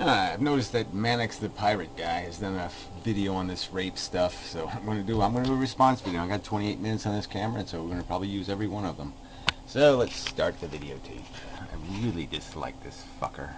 I've noticed that Mannix the Pirate guy has done a video on this rape stuff, so I'm going to do a response video. I got 28 minutes on this camera, and so we're going to probably use every one of them. So let's start the videotape. I really dislike this fucker.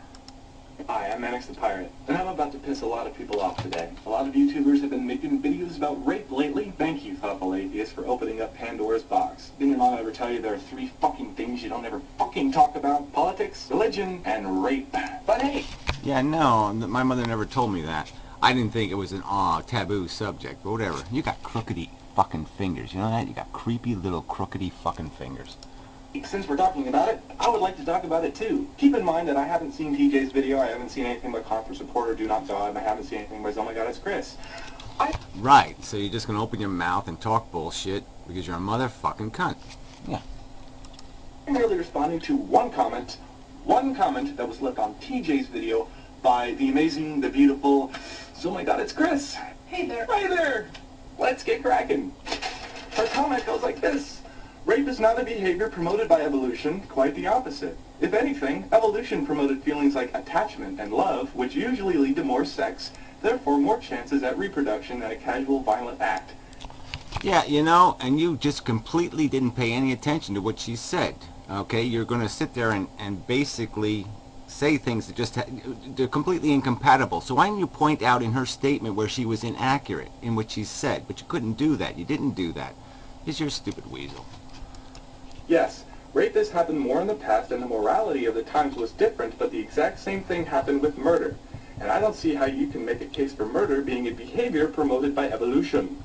Hi, I'm Mannix the Pirate, and I'm about to piss a lot of people off today. A lot of YouTubers have been making videos about rape lately. Thank you, thoughtful atheists, for opening up Pandora's box. Didn't your mom ever tell you there are 3 fucking things you don't ever fucking talk about? Politics, religion, and rape. But hey! Yeah, no, my mother never told me that. I didn't think it was an taboo subject, but whatever. You got crookedy fucking fingers, you know that? You got creepy little crookedy fucking fingers. Since we're talking about it, I would like to talk about it too. Keep in mind that I haven't seen TJ's video, I haven't seen anything by Conference Reporter, DoNotGod, and I haven't seen anything by DoNotGod, it's Chris. Right, so you're just gonna open your mouth and talk bullshit because you're a motherfucking cunt. Yeah. I'm merely responding to one comment that was left on TJ's video by the amazing, the beautiful, oh my god, it's Chris. Hey there. Hi there. Let's get cracking. Her comment goes like this. Rape is not a behavior promoted by evolution, quite the opposite. If anything, evolution promoted feelings like attachment and love, which usually lead to more sex, therefore more chances at reproduction than a casual violent act. Yeah, you know, and you just completely didn't pay any attention to what she said. Okay, you're going to sit there and basically say things that they're completely incompatible. So why didn't you point out in her statement where she was inaccurate in what she said? But you couldn't do that. You didn't do that. Because you're a stupid weasel. Yes, rape has happened more in the past and the morality of the times was different, but the exact same thing happened with murder. And I don't see how you can make a case for murder being a behavior promoted by evolution.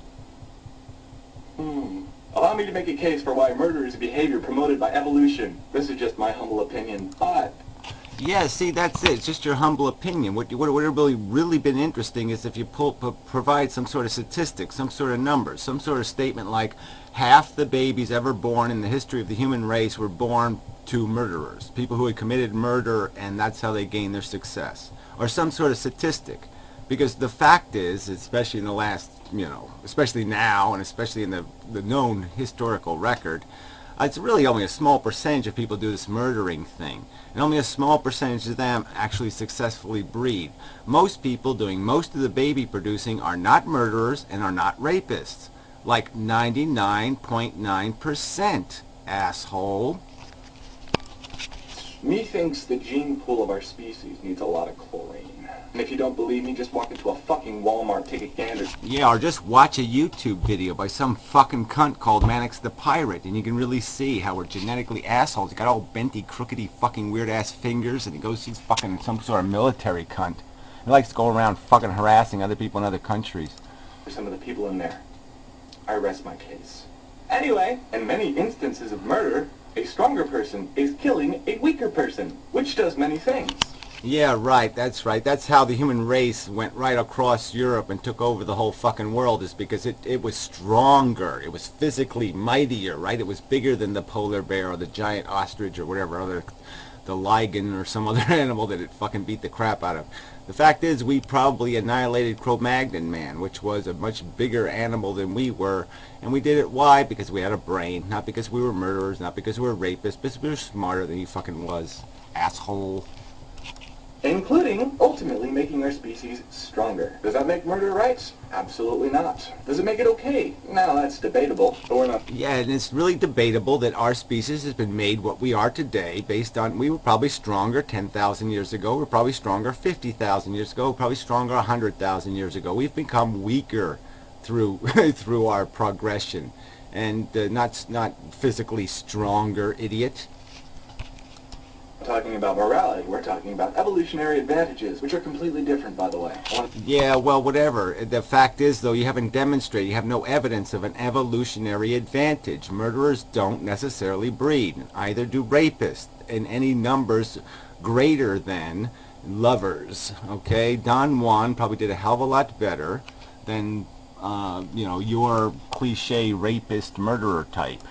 Allow me to make a case for why murder is a behavior promoted by evolution. This is just my humble opinion, but... Yeah, see, that's it. It's just your humble opinion. What would really been interesting is if you provide some sort of statistics, some sort of numbers, some sort of statement like half the babies ever born in the history of the human race were born to murderers, people who had committed murder, and that's how they gained their success, or some sort of statistic. Because the fact is, especially in the last, especially now, and especially in the known historical record, it's really only a small percentage of people do this murdering thing. And only a small percentage of them actually successfully breed. Most people doing most of the baby producing are not murderers and are not rapists. Like 99.9%, asshole. Methinks the gene pool of our species needs a lot of chlorine. And if you don't believe me, just walk into a fucking Walmart, take a gander. Yeah, or just watch a YouTube video by some fucking cunt called Mannix the Pirate, and you can really see how we're genetically assholes. He got all benty, crookedy, fucking weird-ass fingers, and he goes, he's fucking some sort of military cunt. He likes to go around fucking harassing other people in other countries. For some of the people in there, I rest my case. Anyway, in many instances of murder, a stronger person is killing a weaker person, which does many things. Yeah, right, that's right. That's how the human race went right across Europe and took over the whole fucking world, is because it was stronger. It was physically mightier, right? It was bigger than the polar bear or the giant ostrich or whatever other, the lion or some other animal that it fucking beat the crap out of. The fact is, we probably annihilated Cro-Magnon man, which was a much bigger animal than we were. And we did it, why? Because we had a brain. Not because we were murderers, not because we were rapists, but we were smarter than he fucking was. Asshole. Including, ultimately, making our species stronger. Does that make murder right? Absolutely not. Does it make it okay? No, that's debatable. But we're not. Yeah, and it's really debatable that our species has been made what we are today based on, we were probably stronger 10,000 years ago, we were probably stronger 50,000 years ago, probably stronger 100,000 years ago. We've become weaker through through our progression, and not physically stronger, idiot. Talking about morality, we're talking about evolutionary advantages, which are completely different, by the way. Yeah, well, whatever. The fact is, though, you haven't demonstrated, you have no evidence of an evolutionary advantage. Murderers don't necessarily breed. Either do rapists in any numbers greater than lovers. Okay, Don Juan probably did a hell of a lot better than, your cliche rapist murderer type.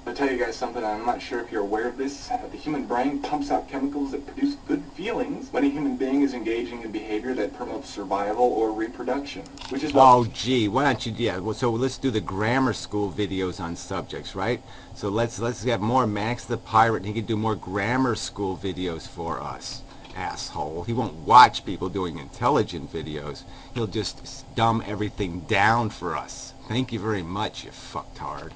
I'll tell you guys something, I'm not sure if you're aware of this, but the human brain pumps out chemicals that produce good feelings when a human being is engaging in behavior that promotes survival or reproduction, which is what... Oh, gee, why don't you, yeah, well, so let's do the grammar school videos on subjects, right? So let's have more Max the Pirate, and he can do more grammar school videos for us. asshole. He won't watch people doing intelligent videos. He'll just dumb everything down for us. Thank you very much, you fucktard.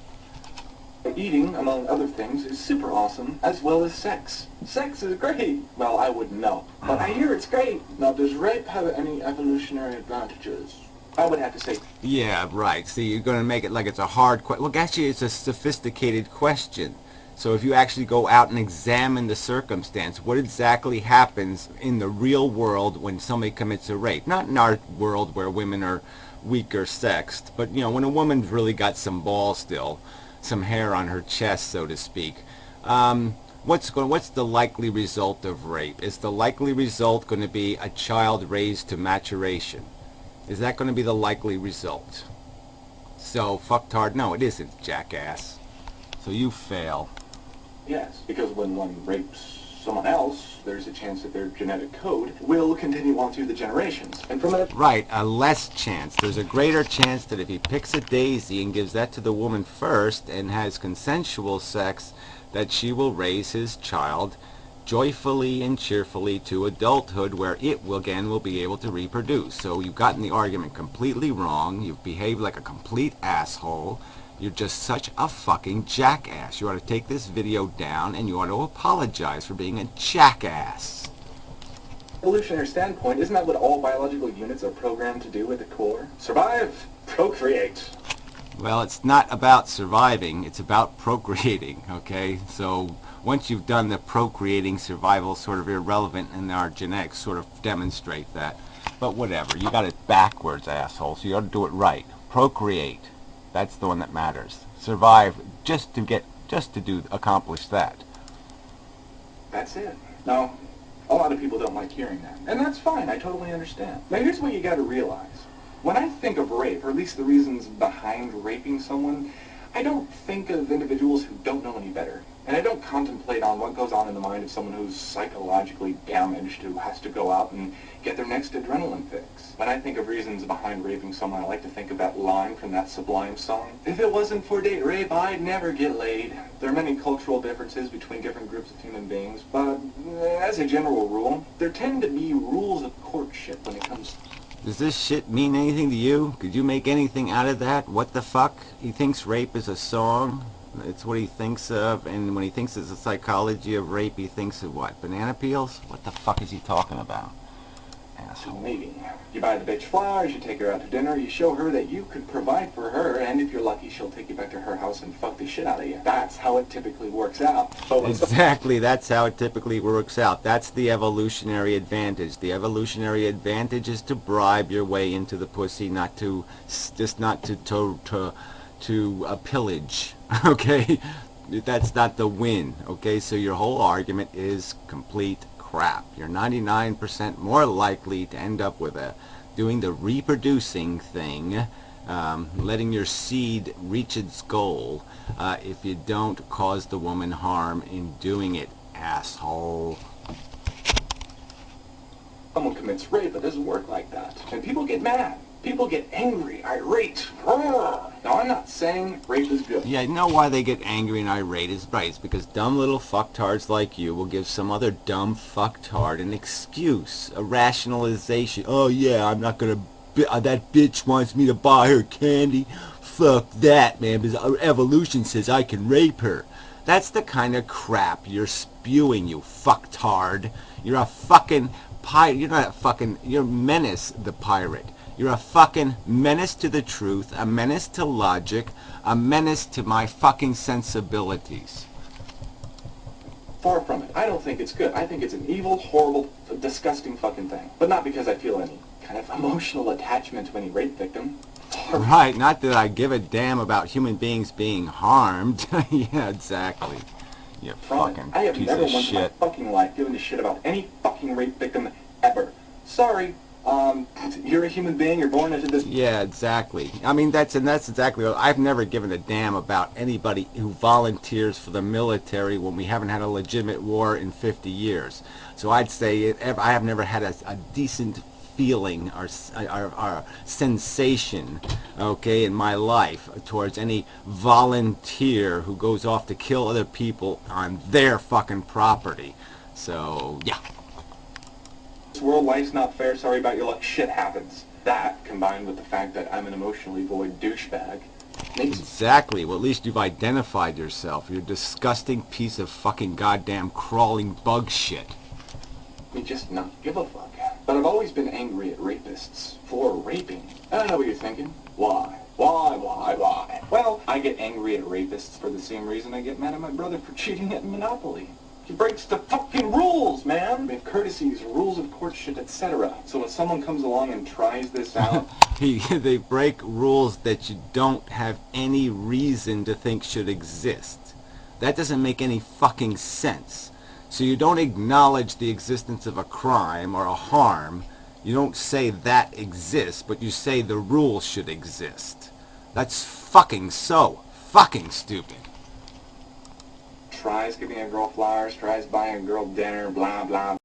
Eating, among other things, is super awesome, as well as sex. Sex is great. Well, I wouldn't know, but I hear it's great. Now, does rape have any evolutionary advantages? I would have to say... Yeah, right. See, you're going to make it like it's a hard question. Well, actually, it's a sophisticated question. So if you actually go out and examine the circumstance, what exactly happens in the real world when somebody commits a rape? Not in our world where women are weaker sexed, but, you know, when a woman's really got some balls still, some hair on her chest, so to speak. What's the likely result of rape? Is the likely result going to be a child raised to maturation? Is that going to be the likely result? So, fucktard, no, it isn't, jackass. So you fail. Yes, because when one rapes someone else, there's a chance that their genetic code will continue on through the generations. And from a... Right, a less chance. There's a greater chance that if he picks a daisy and gives that to the woman first and has consensual sex, that she will raise his child joyfully and cheerfully to adulthood, where it will be able to reproduce. So you've gotten the argument completely wrong. You've behaved like a complete asshole. You're just such a fucking jackass. You ought to take this video down and you ought to apologize for being a jackass. Evolutionary standpoint, isn't that what all biological units are programmed to do at the core? Survive, procreate. Well, it's not about surviving, it's about procreating, okay? So once you've done the procreating, survival sort of irrelevant, and our genetics sort of demonstrate that. But whatever, you got it backwards, asshole, so you ought to do it right. Procreate. That's the one that matters. Survive just to accomplish that. That's it. Now, a lot of people don't like hearing that. And that's fine, I totally understand. Now here's what you gotta realize. When I think of rape, or at least the reasons behind raping someone, I don't think of individuals who don't know any better. And I don't contemplate on what goes on in the mind of someone who's psychologically damaged, who has to go out and get their next adrenaline fix. When I think of reasons behind raping someone, I like to think of that line from that Sublime song. If it wasn't for date rape, I'd never get laid. There are many cultural differences between different groups of human beings, but as a general rule, there tend to be rules of courtship when it comes... Does this shit mean anything to you? Could you make anything out of that? What the fuck? He thinks rape is a song? It's what he thinks of, and when he thinks it's a psychology of rape, he thinks of what? Banana peels? What the fuck is he talking about? Asshole. Maybe. You buy the bitch flowers, you take her out to dinner, you show her that you could provide for her, and if you're lucky, she'll take you back to her house and fuck the shit out of you. That's how it typically works out. Exactly, that's how it typically works out. That's the evolutionary advantage. The evolutionary advantage is to bribe your way into the pussy, not to pillage. Okay, that's not the win. Okay, so your whole argument is complete crap. You're 99% more likely to end up with doing the reproducing thing, letting your seed reach its goal, if you don't cause the woman harm in doing it, asshole. Someone commits rape, it doesn't work like that. And people get mad. People get angry, irate. Now, I'm not saying rape is good. Yeah, you know why they get angry and irate is right. It's because dumb little fucktards like you will give some other dumb fucktard an excuse, a rationalization. Oh yeah, I'm not gonna... that bitch wants me to buy her candy. Fuck that, man, because evolution says I can rape her. That's the kind of crap you're spewing, you fucktard. You're a fucking pirate. You're not a fucking... You're Menace the pirate. You're a fucking menace to the truth, a menace to logic, a menace to my fucking sensibilities. Far from it. I don't think it's good. I think it's an evil, horrible, disgusting fucking thing. But not because I feel any kind of emotional attachment to any rape victim. Right, not that I give a damn about human beings being harmed. Yeah, exactly. You fucking I have piece never of once in my shit. fucking life given a shit about any fucking rape victim ever. Sorry. You're a human being, you're born into this... Yeah, exactly. I mean, that's exactly what... I've never given a damn about anybody who volunteers for the military when we haven't had a legitimate war in 50 years. So I'd say I have never had a decent feeling or sensation, okay, in my life towards any volunteer who goes off to kill other people on their fucking property. So, yeah. This world, life's not fair, sorry about your luck, shit happens. That, combined with the fact that I'm an emotionally void douchebag, makes... Exactly. Well, at least you've identified yourself. You're a disgusting piece of fucking goddamn crawling bug shit. Me just not give a fuck. But I've always been angry at rapists for raping. I know what you're thinking. Why? Why? Well, I get angry at rapists for the same reason I get mad at my brother for cheating at Monopoly. He breaks the fucking rules, man! We have courtesies, rules of courtship, etc. So when someone comes along and tries this out... They break rules that you don't have any reason to think should exist. That doesn't make any fucking sense. So you don't acknowledge the existence of a crime or a harm. You don't say that exists, but you say the rules should exist. That's fucking so fucking stupid. Tries giving a girl flowers, tries buying a girl dinner, blah, blah,